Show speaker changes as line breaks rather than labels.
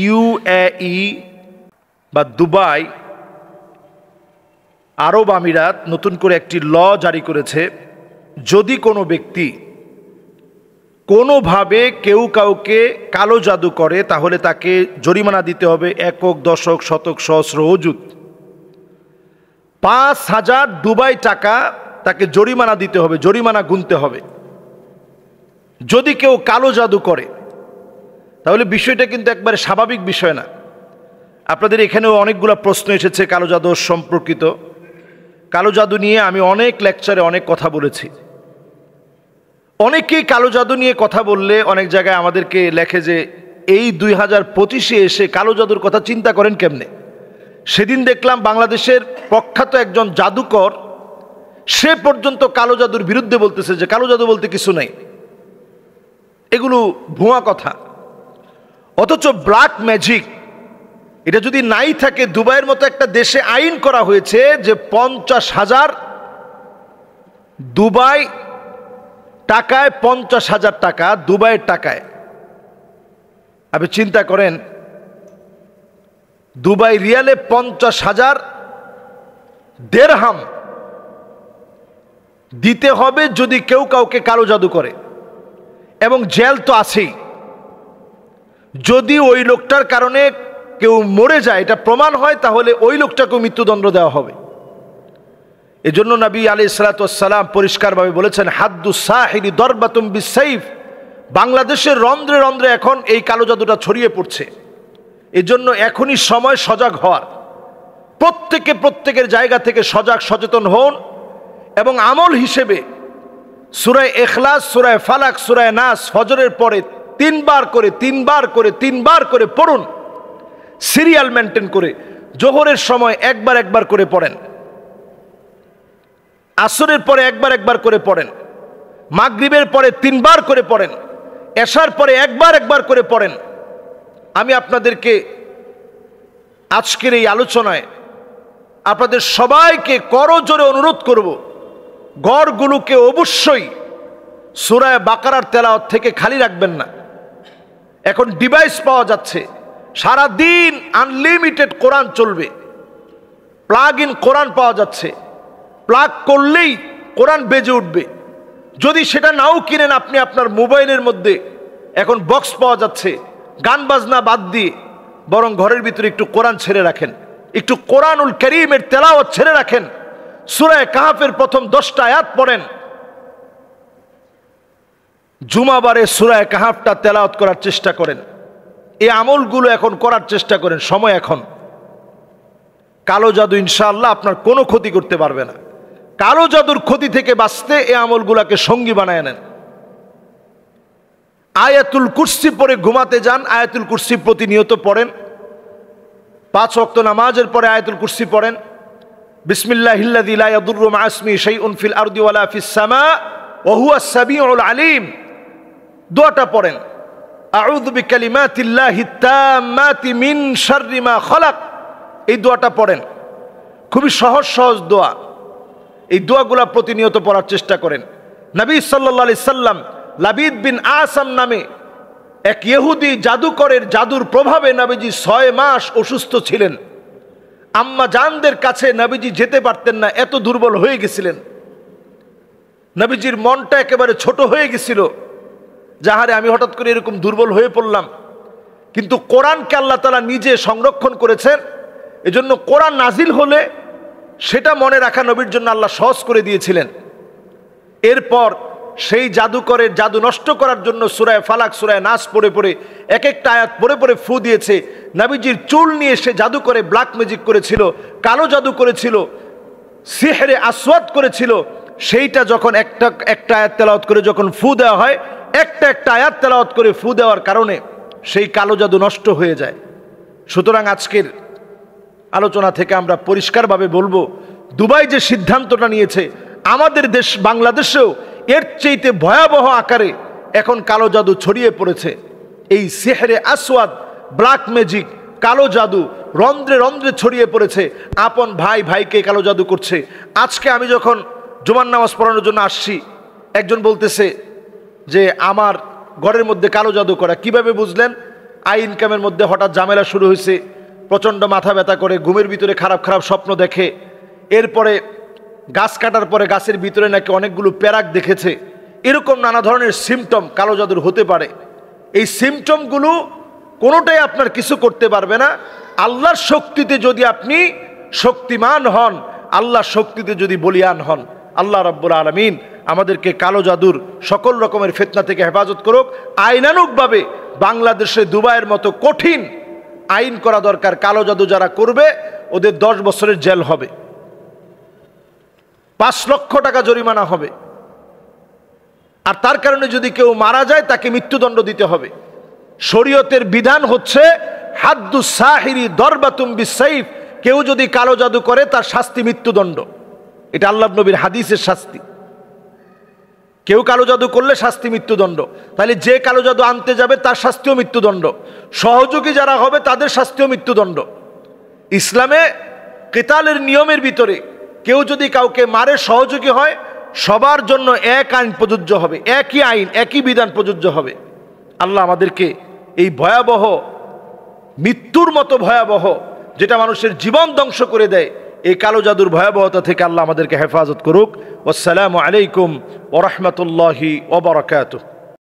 UAE বা Dubai আরব আমিরাত নতুন করে একটি ল জারি করেছে, যদি কোনো ব্যক্তি কোনোভাবে কেউ কাউকে কালো জাদু করে তাহলে তাকে জরিমানা দিতে হবে একক, দশক, শতক, সহস্র, অযুত ৫,০০০ দুবাই টাকা তাকে জরিমানা দিতে হবে, জরিমানা গুনতে হবে যদি কেউ কালো জাদু করে। তাহলে বিষয়টা কিন্তু একবারে স্বাভাবিক বিষয় না। আপনাদের এখানেও অনেকগুলো প্রশ্ন এসেছে কালো জাদু সম্পর্কিত। কালো জাদু নিয়ে আমি অনেক লেকচারে অনেক কথা বলেছি। অনেকেই কালো জাদু নিয়ে কথা বললে অনেক জায়গায় আমাদেরকে লেখে যে এই 2025-এ এসে কালো জাদুর কথা চিন্তা করেন কেমনে। সেদিন দেখলাম বাংলাদেশের প্রখ্যাত একজন জাদুকর সে পর্যন্ত কালো জাদুর বিরুদ্ধে বলতেছে যে কালো জাদু বলতে কিছু নাই, এগুলো ভুয়া কথা। অথচ ব্ল্যাক ম্যাজিক এটা যদি নাই থাকে, দুবাইয়ের মতো একটা দেশে আইন করা হয়েছে যে 50,000 দুবাই টাকায়, 50,000 টাকা দুবাইয়ের টাকায়। আপনি চিন্তা করেন দুবাই রিয়ালে 50,000 দিরহাম দিতে হবে যদি কেউ কাউকে কালো জাদু করে, এবং জেল তো আছেই। যদি ওই লোকটার কারণে কেউ মরে যায়, এটা প্রমাণ হয়, তাহলে ওই লোকটাকেও মৃত্যুদণ্ড দেওয়া হবে। এজন্য নবী আলাইহিস সালাতু ওয়াস সালাম পরিষ্কারভাবে বলেছেন, হাদ্দুস সাহিরি দরবাতুম বিসাইফ। বাংলাদেশের রন্ধ্রে রন্ধ্রে এখন এই কালো জাদুটা ছড়িয়ে পড়ছে। এজন্য এখনই সময় সজাগ হওয়ার। প্রত্যেকের জায়গা থেকে সজাগ সচেতন হন, এবং আমল হিসেবে সূরা ইখলাস, সূরা ফালাক, সূরা নাস ফজরের পরে 3 বার করে পড়ুন, সিরিয়াল মেনটেন করে। জোহরের সময় একবার করে পড়েন, আসরের পরে একবার করে পড়েন, মাগরিবের পরে 3 বার করে পড়েন, এশার পরে একবার করে পড়েন। আমি আপনাদেরকে আজকের এই আলোচনায় আপনাদের সবাইকে করজোরে অনুরোধ করব, ঘরগুলোকে অবশ্যই সূরা বাকারার তেলাওয়াত থেকে খালি রাখবেন না। এখন ডিভাইস পাওয়া যাচ্ছে, সারা দিন আনলিমিটেড কোরআন চলবে, প্লাগ ইন কোরআন পাওয়া যাচ্ছে, প্লাগ করলেই কোরআন বেজে উঠবে। যদি সেটা নাও কিনেন, আপনি আপনার মোবাইলের মধ্যে এখন বক্স পাওয়া যাচ্ছে, গান বাজনা বাদ দিয়ে বরং ঘরের ভিতরে একটু কোরআন ছেড়ে রাখেন, একটু কোরআনুল কারীমের তেলাওয়াত ছেড়ে রাখেন, সূরা কাহফের প্রথম 10টা আয়াত পড়েন, জুমাবারে সূরা কাহফটা তেলাওয়াত করার চেষ্টা করেন। এই আমলগুলো এখন করার চেষ্টা করেন, সময় এখন। কালো জাদু ইনশাআল্লাহ আপনার কোনো ক্ষতি করতে পারবে না। কালো জাদুর ক্ষতি থেকে বাঁচতে এই আমলগুলোকে সঙ্গী বানায় নেন। আয়াতুল কুরসি পড়ে ঘুমাতে যান, আয়াতুল কুরসি প্রতিনিয়ত পড়েন। 5 ওয়াক্ত নামাজের পরে আয়াতুল কুরসি পড়েন। বিসমিল্লাহিল্লাযী লা ইয়াদুররু মা ইসমিহি শাইউন ফিল আরদি ওয়ালা ফিস সামা ওয়া হুয়াস সামিউল আলীম দোয়াটা পড়েন। আউযু বিকালিমাতিল্লাহিত তাম্মাতি মিন শাররি মা খালাক, এই দোয়াটা পড়েন। খুবই সহজ দোয়া। এই দোয়াগুলা প্রতিনিয়ত পড়ার চেষ্টা করেন। নবী সাল্লাল্লাহু আলাইহি সাল্লাম লাবিদ বিন আসাম নামে এক ইহুদি জাদুকরের জাদুর প্রভাবে নবীজি 6 মাস অসুস্থ ছিলেন। আম্মা জানদের কাছে নবীজি যেতে পারতেন না, এত দুর্বল হয়ে গেছিলেন। নবীজির মনটা একেবারে ছোট হয়ে গেছিল, যাহারে আমি হঠাৎ করে এরকম দুর্বল হয়ে পড়লাম। কিন্তু কোরআনকে আল্লাহ তাআলা নিজে সংরক্ষণ করেছেন। এজন্য কোরআন নাজিল হলে সেটা মনে রাখা নবীর জন্য আল্লাহ সহজ করে দিয়েছিলেন। এরপর সেই জাদুকরের জাদু নষ্ট করার জন্য সূরা ফালাক, সূরা নাস পড়ে এক একটা আয়াত পড়ে ফু দিয়েছে। নবীজির চুল নিয়ে সে জাদু করে ব্ল্যাক ম্যাজিক করেছিল, কালো জাদু করেছিল, সিহরে আসওয়াদ করেছিল। সেইটা যখন একটা আয়াত তেলাওয়াত করে যখন ফু দেওয়া হয়, একটা আয়াত তেলাওয়াত করে ফু দেওয়ার কারণে সেই কালো জাদু নষ্ট হয়ে যায়। সুতরাং আজকের আলোচনা থেকে আমরা পরিষ্কারভাবে বলবো, দুবাই যে সিদ্ধান্তটা নিয়েছে, আমাদের দেশ বাংলাদেশেও এর চাইতে ভয়াবহ আকারে এখন কালো জাদু ছড়িয়ে পড়েছে। এই সিহরে আসওয়াদ, ব্ল্যাক ম্যাজিক, কালো জাদু রন্ধ্রে রন্ধ্রে ছড়িয়ে পড়েছে। আপন ভাইকে কালো জাদু করছে। আজকে আমি যখন জুমার নামাজ পড়ানোর জন্য আসছি, একজন বলতেছে যে আমার ঘরের মধ্যে কালো জাদু করা। কিভাবে বুঝলেন? আই ইনকামের মধ্যে হঠাৎ ঝামেলা শুরু হয়েছে, প্রচণ্ড মাথা ব্যথা করে, ঘুমের ভিতরে খারাপ খারাপ স্বপ্ন দেখে, এরপরে গাছ কাটার পরে গাছের ভিতরে নাকি অনেকগুলো প্যারাক দেখেছে, এরকম নানা ধরনের সিমটম কালো জাদুর হতে পারে। এই সিমটমগুলো কোনোটাই আপনার কিছু করতে পারবে না। আল্লাহর শক্তিতে যদি আপনি শক্তিমান হন, আল্লাহর শক্তিতে যদি বলিয়ান হন, আল্লাহ রাব্বুল আলামিন আমাদেরকে কালো জাদুর সকল রকমের ফিতনা থেকে হেফাজত করুক। আইনানুগভাবে বাংলাদেশে দুবাইয়ের মতো কঠিন আইন করা দরকার। কালো জাদু যারা করবে ওদের 10 বছরের জেল হবে, 5 লক্ষ টাকা জরিমানা হবে, আর তার কারণে যদি কেউ মারা যায় তাকে মৃত্যুদণ্ড দিতে হবে। শরীয়তের বিধান হচ্ছে হাদ্দুস সাহিরি দরবাতুম বিসাইফ, কেউ যদি কালো জাদু করে তার শাস্তি মৃত্যুদণ্ড। এটা আল্লাহর নবীর হাদিসের শাস্তি। কেউ কালো জাদু করলে শাস্তি মৃত্যুদণ্ড। তাহলে যে কালো জাদু আনতে যাবে তার শাস্তিও মৃত্যুদণ্ড, সহযোগী যারা হবে তাদের শাস্তিও মৃত্যুদণ্ড। ইসলামে কিতালের নিয়মের ভিতরে কেউ যদি কাউকে মারে সহযোগী হয়, সবার জন্য এক আইন প্রযোজ্য হবে, একই আইন একই বিধান প্রযোজ্য হবে। আল্লাহ আমাদেরকে এই ভয়াবহ মৃত্যুর মতো ভয়াবহ, যেটা মানুষের জীবন ধ্বংস করে দেয়, এই কালো জাদুর ভয়াবহতা থেকে আল্লাহ আমাদেরকে হেফাজত করুক। আসসালামু আলাইকুম ওয়া রাহমাতুল্লাহি ওয়া বারাকাতুহু।